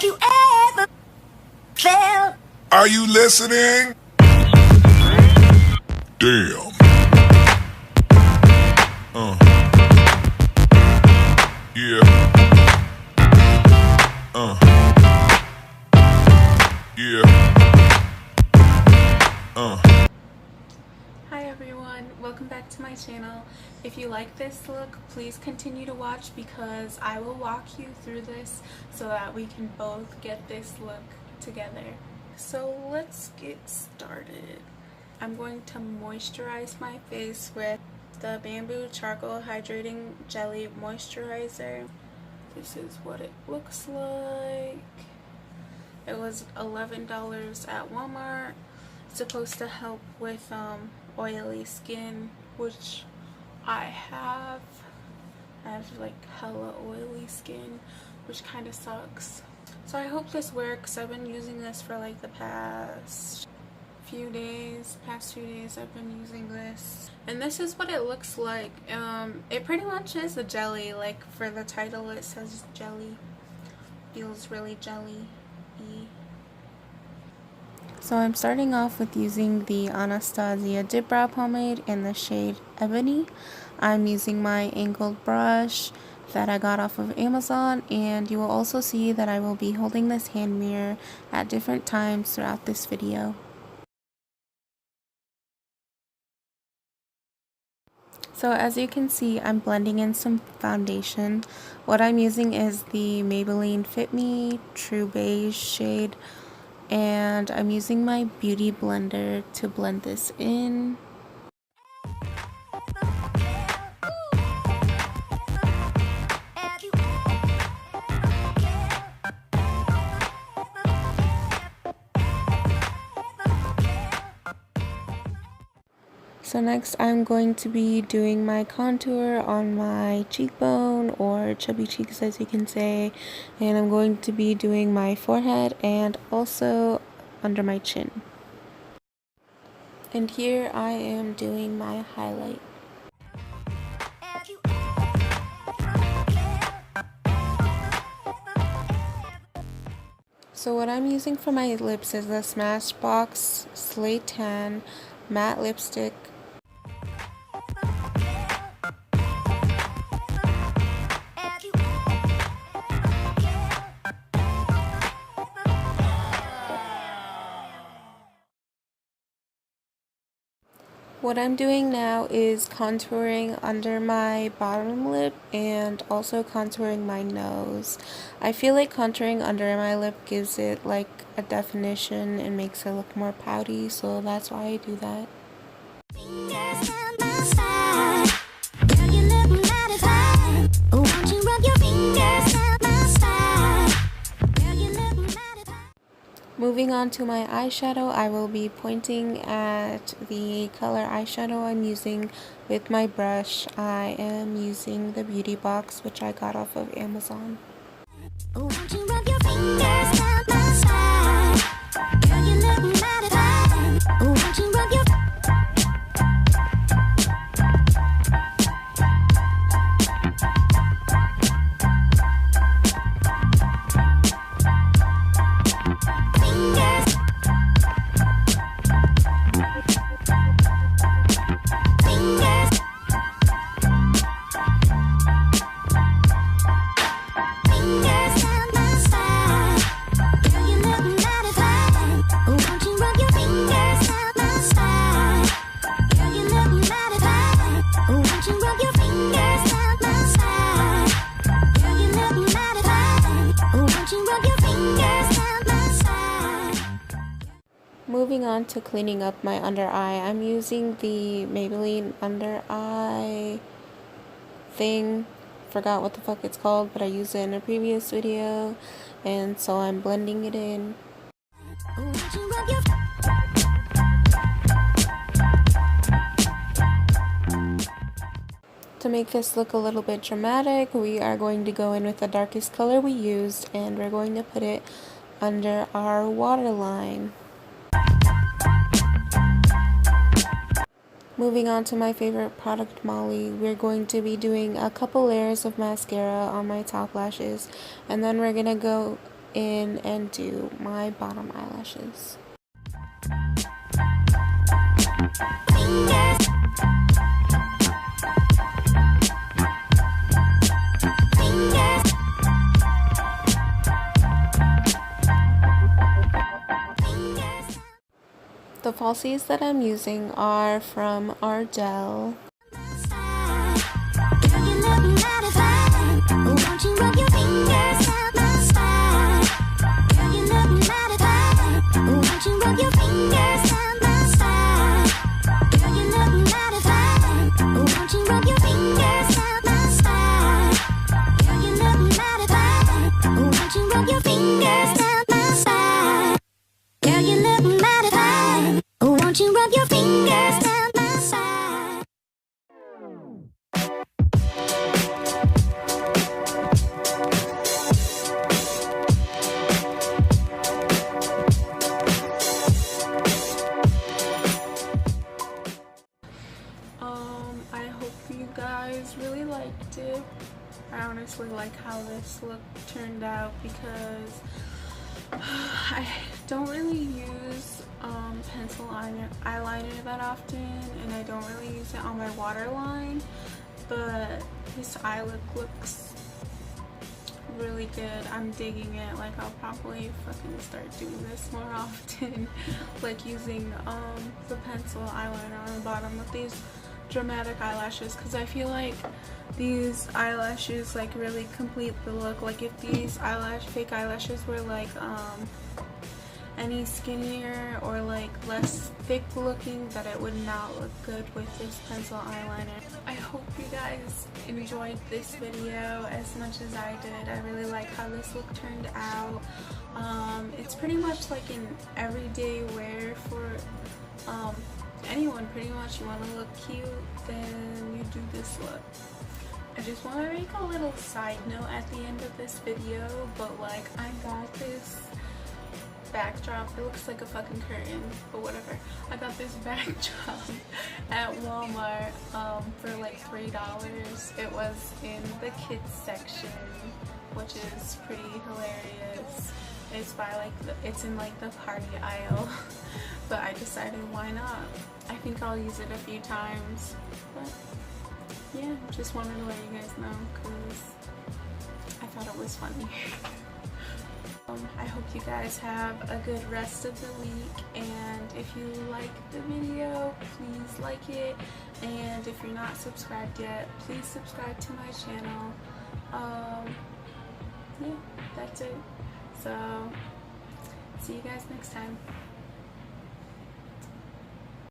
Have you ever felt? Are you listening? Damn. Yeah. Yeah. Hi everyone, welcome back to my channel. If you like this look, please continue to watch because I will walk you through this so that we can both get this look together. So let's get started. I'm going to moisturize my face with the Bamboo Charcoal Hydrating Jelly Moisturizer. This is what it looks like. It was $11 at Walmart. It's supposed to help with oily skin, which I have. I have like hella oily skin, which kind of sucks. So I hope this works. I've been using this for like the past few days I've been using this, and this is what it looks like. It pretty much is a jelly. Like for the title it says jelly. Feels really jelly-y. So I'm starting off with using the Anastasia Dip Brow Pomade in the shade Ebony. I'm using my angled brush that I got off of Amazon, and you will also see that I will be holding this hand mirror at different times throughout this video. So as you can see, I'm blending in some foundation. What I'm using is the Maybelline Fit Me True Beige shade, and I'm using my beauty blender to blend this in. So next I'm going to be doing my contour on my cheekbone, or chubby cheeks as you can say, and I'm going to be doing my forehead and also under my chin. And here I am doing my highlight. So what I'm using for my lips is the Smashbox Slate Tan matte lipstick. What I'm doing now is contouring under my bottom lip and also contouring my nose. I feel like contouring under my lip gives it like a definition and makes it look more pouty, so that's why I do that. Moving on to my eyeshadow, I will be pointing at the color eyeshadow I'm using with my brush. I am using the Beauty Box, which I got off of Amazon. Moving on to cleaning up my under eye, I'm using the Maybelline under eye thing. Forgot what the fuck it's called, but I used it in a previous video, and so I'm blending it in. To make this look a little bit dramatic, we are going to go in with the darkest color we used, and we're going to put it under our waterline. Moving on to my favorite product, Molly, we're going to be doing a couple layers of mascara on my top lashes, and then we're going to go in and do my bottom eyelashes. The falsies that I'm using are from Ardell. Won't you rub your fingers down my spine? I hope you guys really liked it. I honestly like how this look turned out because I don't really use pencil eyeliner that often, and I don't really use it on my waterline, but this eye look looks really good. I'm digging it. Like, I'll probably fucking start doing this more often, like using the pencil eyeliner on the bottom with these dramatic eyelashes, because I feel like these eyelashes like really complete the look. Like, if these fake eyelashes were like any skinnier or like less thick looking, that it would not look good with this pencil eyeliner. I hope you guys enjoyed this video as much as I did. I really like how this look turned out. It's pretty much like an everyday wear for anyone pretty much. You want to look cute, then you do this look. I just want to make a little side note at the end of this video, but like, I got this backdrop. It looks like a fucking curtain, but whatever. I got this backdrop at Walmart for like $3. It was in the kids section, which is pretty hilarious. It's by like it's in like the party aisle, but I decided why not. I think I'll use it a few times, but yeah, just wanted to let you guys know because I thought it was funny. I hope you guys have a good rest of the week, and if you like the video, please like it, and if you're not subscribed yet, please subscribe to my channel. Yeah, that's it. So, see you guys next time.